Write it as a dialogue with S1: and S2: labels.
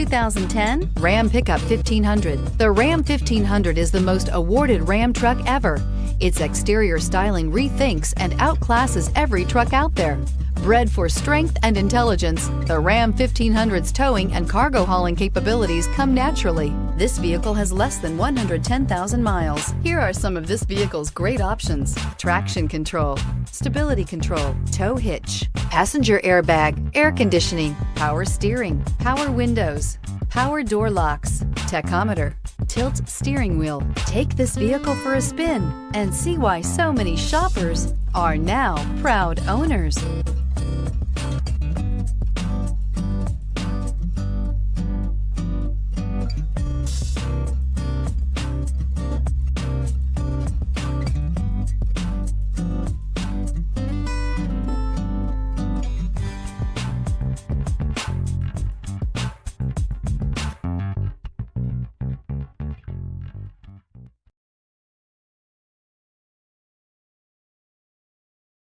S1: 2010 Ram Pickup 1500. The Ram 1500 is the most awarded Ram truck ever. Its exterior styling rethinks and outclasses every truck out there. Bred for strength and intelligence, the Ram 1500's towing and cargo hauling capabilities come naturally. This vehicle has less than 110,000 miles. Here are some of this vehicle's great options: traction control, stability control, tow hitch, passenger airbag, air conditioning, power steering, power windows, power door locks, tachometer, tilt steering wheel. Take this vehicle for a spin and see why so many shoppers are now proud owners.